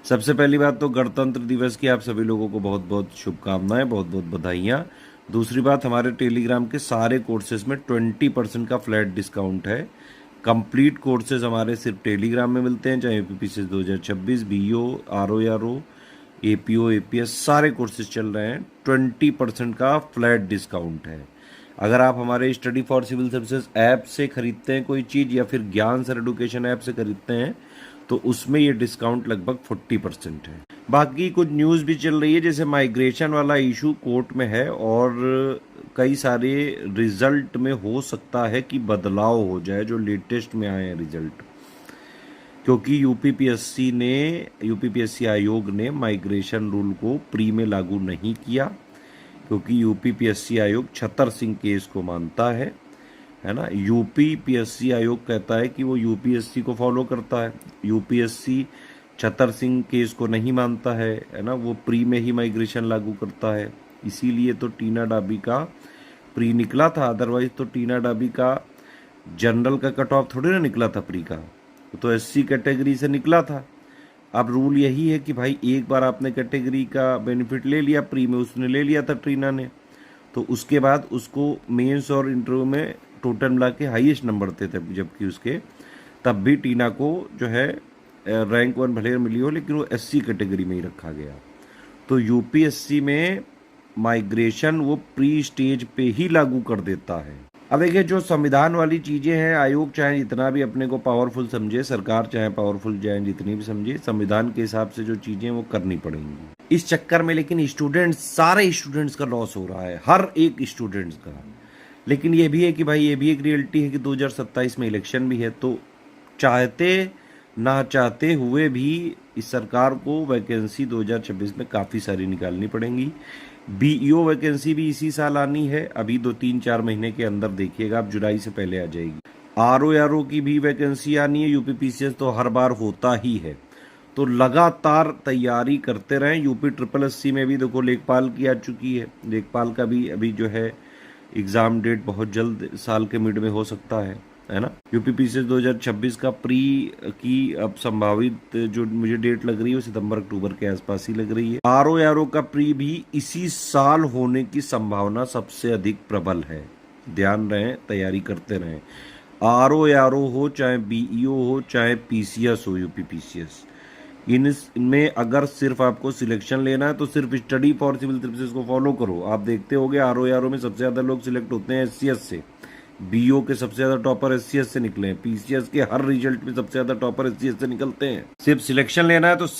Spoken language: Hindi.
सबसे पहली बात तो गणतंत्र दिवस की आप सभी लोगों को बहुत बहुत शुभकामनाएं, बहुत बहुत बधाइयाँ। दूसरी बात, हमारे टेलीग्राम के सारे कोर्सेज में 20% का फ्लैट डिस्काउंट है। कंप्लीट कोर्सेज हमारे सिर्फ टेलीग्राम में मिलते हैं, चाहे UPPCS 2026, BO, RO, APO, APS सारे कोर्सेज चल रहे हैं। 20% का फ्लैट डिस्काउंट है। अगर आप हमारे study for civil services app से खरीदते हैं कोई चीज़, या फिर ज्ञान सर एडुकेशन ऐप से खरीदते हैं, तो उसमें ये डिस्काउंट लगभग 40% है। बाकी कुछ न्यूज़ भी चल रही है, जैसे माइग्रेशन वाला इशू कोर्ट में है, और कई सारे रिजल्ट में हो सकता है कि बदलाव हो जाए, जो लेटेस्ट में आए हैं रिजल्ट। क्योंकि यूपीपीएससी आयोग ने माइग्रेशन रूल को प्री में लागू नहीं किया, क्योंकि यूपीपीएससी आयोग छतर सिंह केस को मानता है ना। यूपीपीएससी आयोग कहता है कि वो यूपीएससी को फॉलो करता है, यूपीएससी छतर सिंह केस को नहीं मानता है ना। वो प्री में ही माइग्रेशन लागू करता है, इसीलिए तो टीना डाबी का प्री निकला था। अदरवाइज तो टीना डाबी का जनरल का कट ऑफ थोड़ी ना निकला था प्री का, तो एससी कैटेगरी से निकला था। अब रूल यही है कि भाई एक बार आपने कैटेगरी का बेनिफिट ले लिया, प्री में उसने ले लिया था टीना ने, तो उसके बाद उसको मेंस और इंटरव्यू में टोटल मिला के हाईएस्ट नंबर थे तब, जबकि उसके तब भी टीना को जो है रैंक 1 भले मिली हो, लेकिन वो एससी कैटेगरी में ही रखा गया। तो यूपीएससी में माइग्रेशन वो प्री स्टेज पे ही लागू कर देता है। अब देखिए, जो संविधान वाली चीज़ें हैं, आयोग चाहे जितना भी अपने को पावरफुल समझे, सरकार चाहे पावरफुल चाहे जितनी भी समझे, संविधान के हिसाब से जो चीज़ें वो करनी पड़ेंगी। इस चक्कर में लेकिन सारे स्टूडेंट्स का लॉस हो रहा है, हर एक स्टूडेंट्स का। लेकिन ये भी है कि भाई, ये भी एक रियलिटी है कि 2027 में इलेक्शन भी है, तो चाहते ना चाहते हुए भी इस सरकार को वैकेंसी 2026 में काफ़ी सारी निकालनी पड़ेंगी। बीईओ वैकेंसी भी इसी साल आनी है, अभी 2-3-4 महीने के अंदर देखिएगा आप, जुलाई से पहले आ जाएगी। आरओ की भी वैकेंसी आनी है, यूपीपीसीएस तो हर बार होता ही है, तो लगातार तैयारी करते रहें। यूपी ट्रिपल एससी में भी देखो लेखपाल की आ चुकी है, लेखपाल का भी अभी जो है एग्ज़ाम डेट बहुत जल्द साल के मिड में हो सकता है ना। यूपीपीसीएस 2026 का प्री की अब संभावित जो मुझे डेट लग रही है वो सितंबर-अक्टूबर के आसपास ही लग रही है। आरओ का प्री भी इसी साल होने की संभावना सबसे अधिक प्रबल है। ध्यान रहे, तैयारी करते रहें। आरओ हो, चाहे बीईओ हो, चाहे पीसीएस हो, यूपीपीसीएस, इनमें अगर सिर्फ आपको सिलेक्शन लेना है तो सिर्फ स्टडी फॉर सिविल सर्विसेज को फॉलो करो। आप देखते होंगे आरओ में सबसे ज़्यादा लोग सिलेक्ट होते हैं एससीएस से, बीओ के सबसे ज़्यादा टॉपर एससीएस से निकले हैं, पीसीएस के हर रिजल्ट में सबसे ज़्यादा टॉपर एससीएस से निकलते हैं। सिर्फ सिलेक्शन लेना है तो सिर्फ